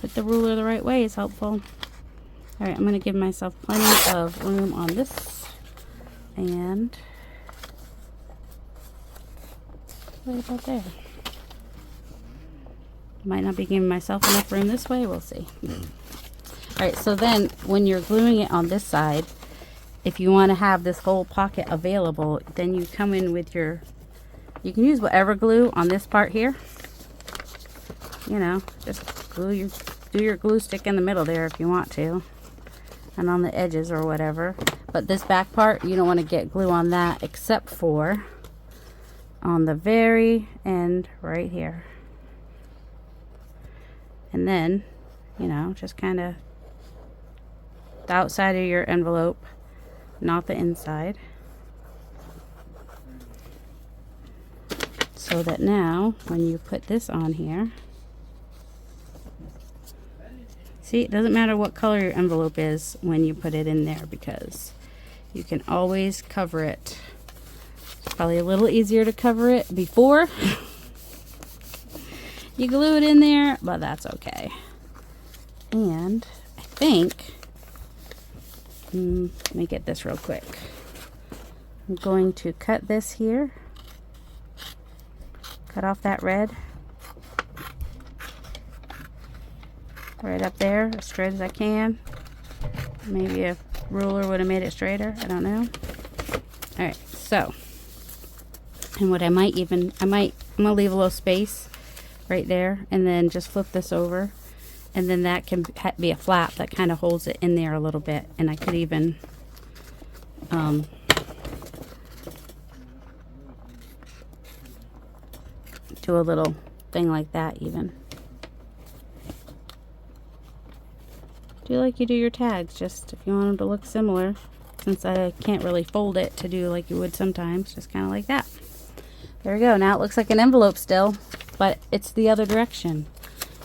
Put the ruler the right way is helpful. All right, I'm going to give myself plenty of room on this, and right about there. Might not be giving myself enough room this way. We'll see. Alright, so then when you're gluing it on this side, if you want to have this whole pocket available, then you come in with your... You can use whatever glue on this part here. You know, just do your glue stick in the middle there if you want to. And on the edges or whatever. But this back part, you don't want to get glue on that except for... on the very end right here. And then, you know, just kind of the outside of your envelope, not the inside. So that now when you put this on here, see, it doesn't matter what color your envelope is when you put it in there, because you can always cover it. Probably a little easier to cover it before you glue it in there, but that's okay. And I think, let me get this real quick. I'm going to cut this here. Cut off that red. Right up there, as straight as I can. Maybe a ruler would have made it straighter, I don't know. Alright, so... And what I'm gonna leave a little space right there, and then just flip this over, and then that can be a flap that kind of holds it in there a little bit. And I could even do a little thing like that even. Do like you do your tags, just if you want them to look similar, since I can't really fold it to do like you would sometimes, just kind of like that. There we go. Now it looks like an envelope still, but it's the other direction.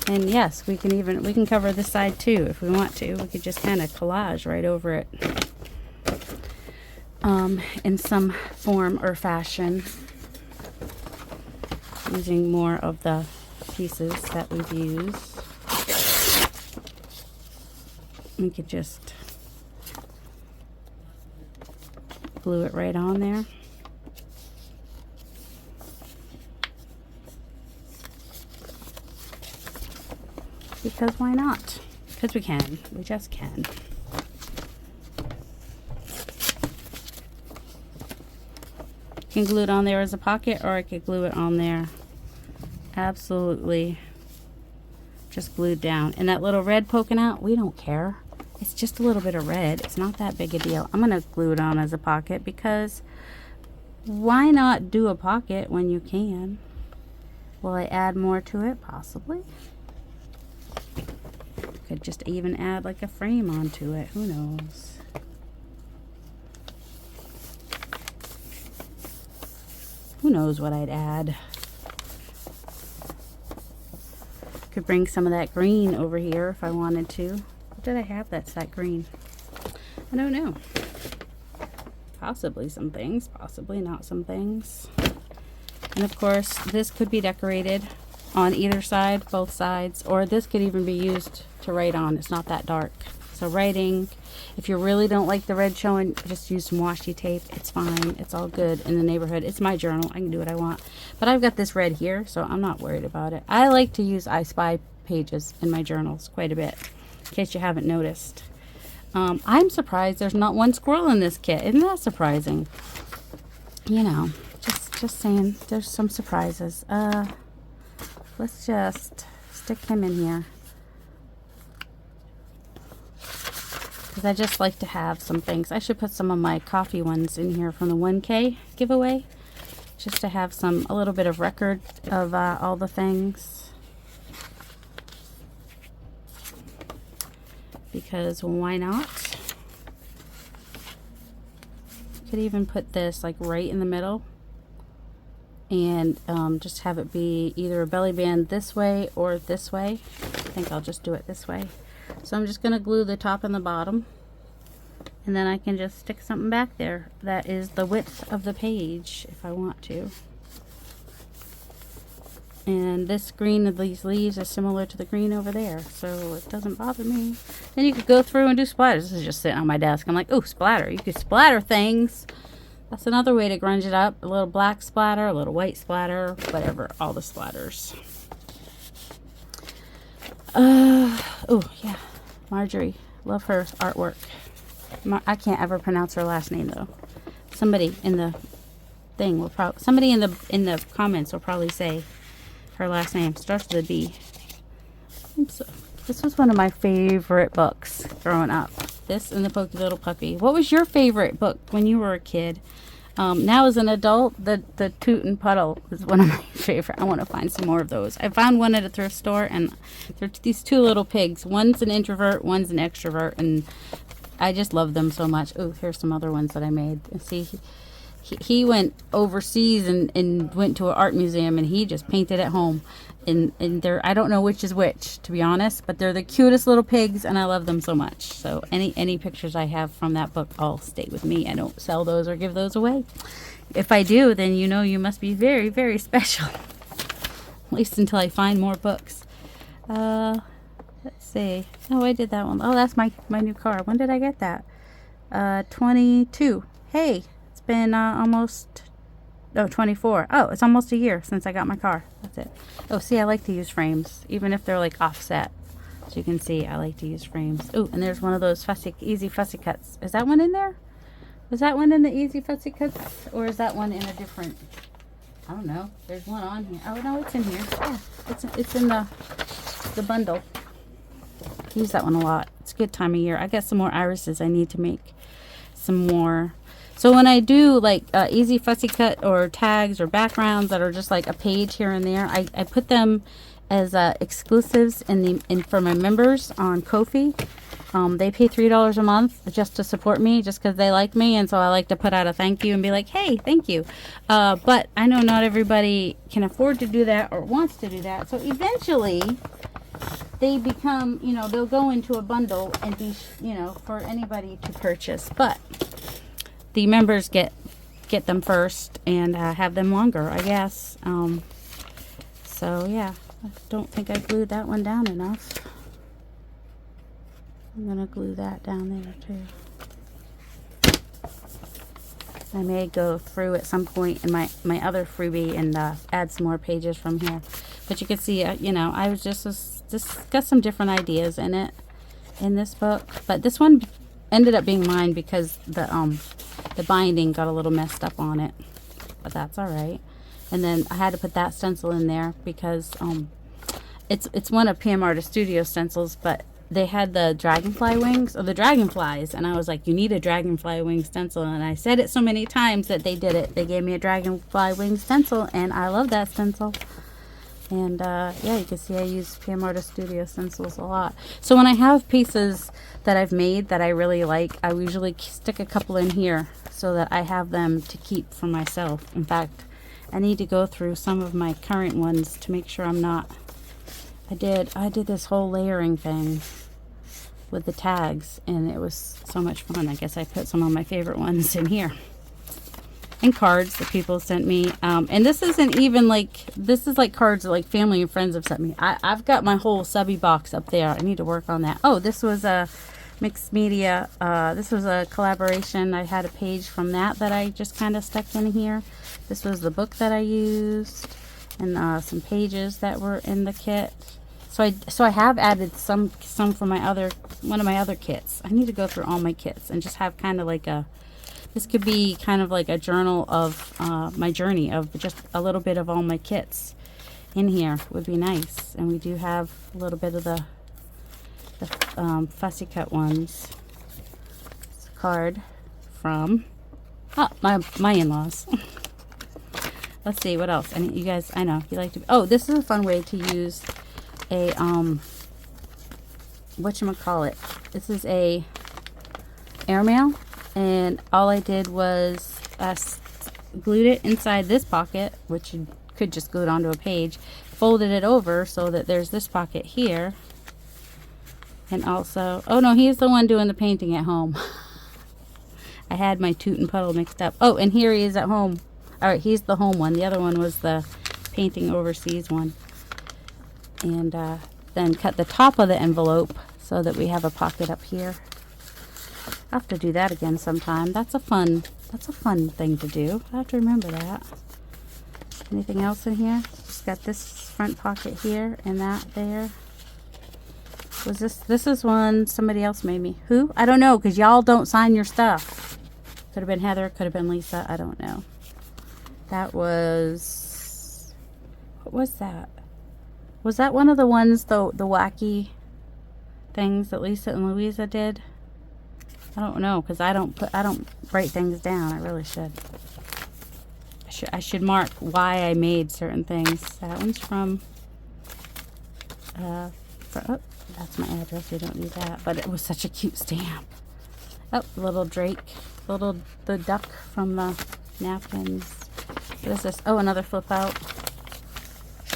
And yes, we can cover this side too if we want to. We could just kind of collage right over it in some form or fashion, using more of the pieces that we've used. We could just glue it right on there. Because why not? Because we can. We just can. You can glue it on there as a pocket, or I could glue it on there absolutely just glued down. And that little red poking out, we don't care. It's just a little bit of red. It's not that big a deal. I'm going to glue it on as a pocket because why not do a pocket when you can? Will I add more to it? Possibly. Could just even add like a frame onto it. Who knows? Who knows what I'd add? Could bring some of that green over here if I wanted to. What did I have that's that green? I don't know. Possibly some things, possibly not some things. And of course, this could be decorated on either side, both sides, or this could even be used to write on. It's not that dark. So writing, if you really don't like the red showing, just use some washi tape. It's fine. It's all good in the neighborhood. It's my journal. I can do what I want. But I've got this red here, so I'm not worried about it. I like to use I Spy pages in my journals quite a bit, in case you haven't noticed. I'm surprised there's not one squirrel in this kit. Isn't that surprising? You know, just saying, there's some surprises. Let's just stick him in here. Because I just like to have some things. I should put some of my coffee ones in here from the 1K giveaway. Just to have a little bit of record of all the things. Because why not? Could even put this like right in the middle. And just have it be either a belly band this way or this way. I think I'll just do it this way. So I'm just going to glue the top and the bottom. And then I can just stick something back there that is the width of the page if I want to. And this green of these leaves is similar to the green over there, so it doesn't bother me. Then you could go through and do splatters. This is just sitting on my desk. I'm like, oh, splatter. You could splatter things. That's another way to grunge it up. A little black splatter, a little white splatter, whatever. All the splatters. Oh, yeah. Marjorie. Love her artwork. I can't ever pronounce her last name, though. Somebody in the thing will probably... Somebody in the comments will probably say her last name. Starts with a B. This was one of my favorite books growing up. This and the Pokey Little Puppy. What was your favorite book when you were a kid? Now as an adult, the Toot and Puddle is one of my favorite. I want to find some more of those. I found one at a thrift store, and they're these two little pigs. One's an introvert, one's an extrovert, and I just love them so much. Oh, here's some other ones that I made. See, he went overseas and went to an art museum, and he just painted at home. And they're, I don't know which is which, to be honest, but they're the cutest little pigs, and I love them so much. So any pictures I have from that book all stay with me. I don't sell those or give those away. If I do, then you know you must be very, very special. At least until I find more books. Let's see. Oh, I did that one. Oh, that's my new car. When did I get that? 22. Hey, it's been almost... Oh, 24. Oh, it's almost a year since I got my car. That's it. Oh, see, I like to use frames, even if they're like offset. So you can see I like to use frames. Oh, and there's one of those easy fussy cuts. Is that one in there? Was that one in the easy fussy cuts? Or is that one in a different... I don't know. There's one on here. Oh, no, it's in here. Yeah, it's in the bundle. I use that one a lot. It's a good time of year. I got some more irises I need to make some more. So when I do like easy fussy cut or tags or backgrounds that are just like a page here and there, I put them as exclusives for my members on Ko-fi. They pay $3 a month just to support me, just because they like me, and so I like to put out a thank you and be like, hey, thank you. But I know not everybody can afford to do that or wants to do that. So eventually they become, you know, they'll go into a bundle and be, you know, for anybody to purchase. But the members get them first and have them longer, I guess. So yeah, I don't think I glued that one down enough. I'm gonna glue that down there too. I may go through at some point in my other freebie and add some more pages from here. But you can see, you know, I was just got some different ideas in it in this book. But this one ended up being mine because the binding got a little messed up on it, but that's all right. And then I had to put that stencil in there because it's one of PM Artist Studio stencils, but they had the dragonfly wings, or the dragonflies, and I was like, you need a dragonfly wing stencil, and I said it so many times that they did it. They gave me a dragonfly wing stencil, and I love that stencil. And yeah, you can see I use PM Artist Studio stencils a lot. So when I have pieces that I've made that I really like, I usually stick a couple in here so that I have them to keep for myself. In fact, I need to go through some of my current ones to make sure I'm not... I did this whole layering thing with the tags, and it was so much fun. I guess I put some of my favorite ones in here. And cards that people sent me. And this isn't even like, this is like cards that like family and friends have sent me. I've got my whole subby box up there. I need to work on that. Oh, this was a mixed media. This was a collaboration. I had a page from that I just kind of stuck in here. This was the book that I used, and some pages that were in the kit. So I have added some from one of my other kits. I need to go through all my kits and just have kind of like a, this could be kind of like a journal of my journey of just a little bit of all my kits in here would be nice. And we do have a little bit of the fussy cut ones. It's a card from my in-laws. Let's see what else. And you guys, I know you like to. Oh, this is a fun way to use a whatchamacallit. This is a airmail, and all I did was glued it inside this pocket, which you could just glue it onto a page, folded it over so that there's this pocket here, and also, oh no, he's the one doing the painting at home. I had my Toot and Puddle mixed up. Oh, and here he is at home. Alright, he's the home one. The other one was the painting overseas one. And then cut the top of the envelope so that we have a pocket up here. I'll have to do that again sometime. That's a fun thing to do. I have to remember that. Anything else in here? Just got this front pocket here and that there. Was this is one somebody else made me. Who? I don't know, because y'all don't sign your stuff. Could have been Heather, could have been Lisa, I don't know. That was, what was that? Was that one of the ones, the wacky things that Lisa and Louisa did? I don't know, because I don't write things down. I really should. I should mark why I made certain things. That one's from oh, that's my address. You don't need that, but it was such a cute stamp. Oh, little Drake, the duck from the napkins. What is this? Oh, another flip out.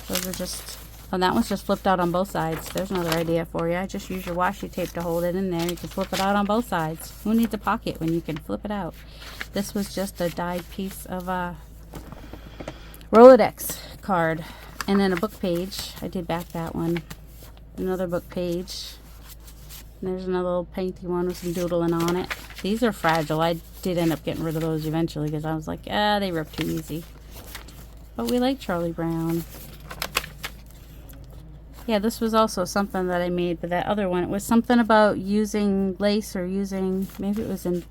Those are just, oh, that one's just flipped out on both sides. There's another idea for you. Just use your washi tape to hold it in there. You can flip it out on both sides. Who needs a pocket when you can flip it out? This was just a dyed piece of Rolodex card. And then a book page. I did back that one. Another book page. And there's another little painty one with some doodling on it. These are fragile. I did end up getting rid of those eventually because I was like, they rip too easy. But we like Charlie Brown. Yeah, this was also something that I made, but that other one, it was something about using lace or using, maybe it was a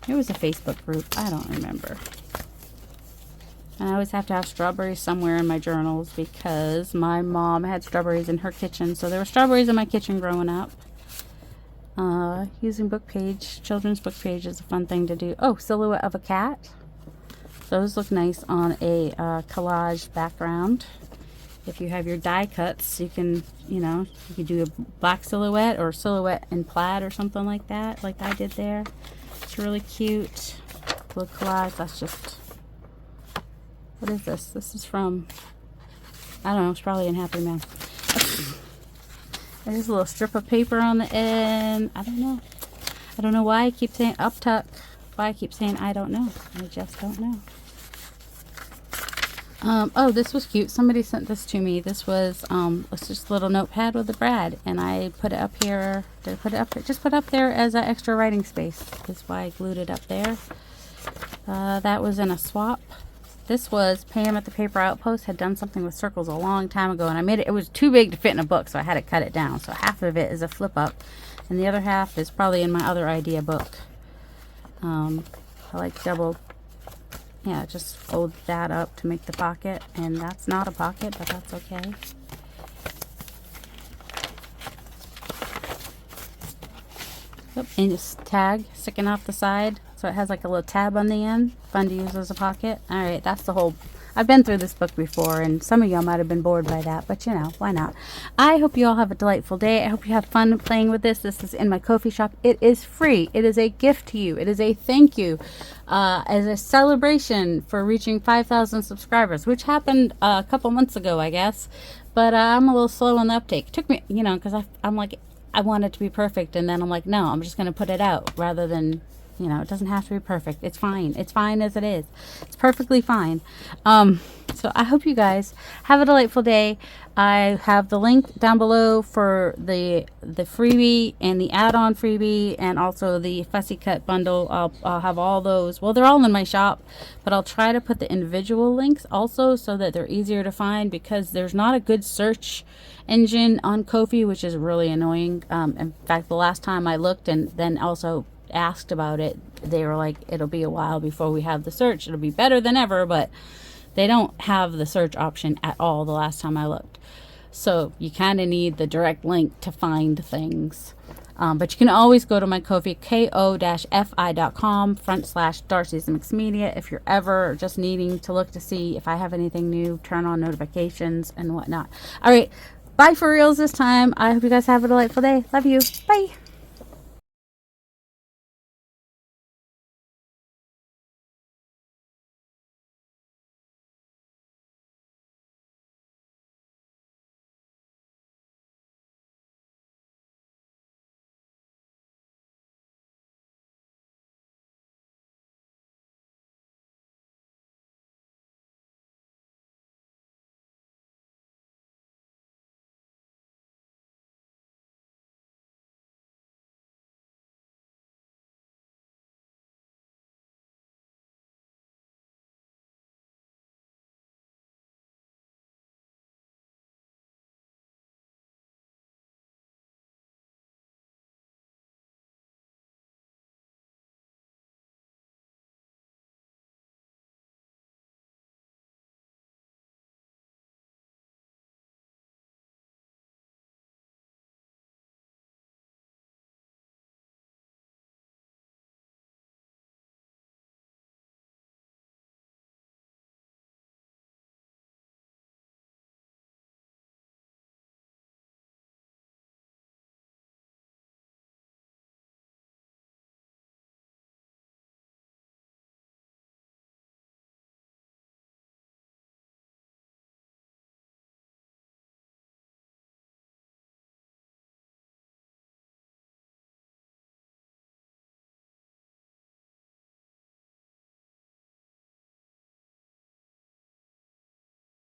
Facebook group. I don't remember. And I always have to have strawberries somewhere in my journals because my mom had strawberries in her kitchen. So there were strawberries in my kitchen growing up. Using book page, children's book page is a fun thing to do. Oh, silhouette of a cat. Those look nice on a collage background. If you have your die cuts, you can, you could do a black silhouette or silhouette in plaid or something like that, like I did there. It's really cute. Little collage. That's just, what is this? This is from, I don't know, it's probably in Happy Mail. There's a little strip of paper on the end. I don't know. I don't know why I keep saying up tuck. Why I keep saying I don't know. I just don't know. Oh, this was cute. Somebody sent this to me. This was it's just a little notepad with a brad, and I put it up here. Did I put it up? Just put it up there as an extra writing space. That's why I glued it up there. That was in a swap. This was Pam at the Paper Outpost had done something with circles a long time ago, and I made it. It was too big to fit in a book, so I had to cut it down. So half of it is a flip up, and the other half is probably in my other idea book. I like double. Yeah, just fold that up to make the pocket, and that's not a pocket, but that's okay. And it's tag sticking off the side. So it has like a little tab on the end. Fun to use as a pocket. Alright, that's the whole... I've been through this book before, and some of y'all might have been bored by that, but you know, why not? I hope you all have a delightful day. I hope you have fun playing with this. This is in my Ko-fi shop. It is free. It is a gift to you. It is a thank you as a celebration for reaching 5,000 subscribers, which happened a couple months ago, I guess. But I'm a little slow on the uptake. It took me, you know, because I'm like, I want it to be perfect, and then I'm like, no, I'm just going to put it out rather than... You know, it doesn't have to be perfect. It's fine. It's fine as it is. It's perfectly fine. So I hope you guys have a delightful day. I have the link down below for the freebie and the add-on freebie, and also the Fussy Cut bundle. I'll have all those. Well, they're all in my shop, but I'll try to put the individual links also so that they're easier to find, because there's not a good search engine on Ko-fi, which is really annoying. In fact, the last time I looked and then also asked about it, they were like, it'll be a while before we have the search. It'll be better than ever, but they don't have the search option at all the last time I looked. So you kind of need the direct link to find things. But you can always go to my Ko-fi, ko-fi.com/Darcy's Mixed Media, if you're ever just needing to look to see if I have anything new, turn on notifications and whatnot. All right, bye for reals this time. I hope you guys have a delightful day. Love you. Bye.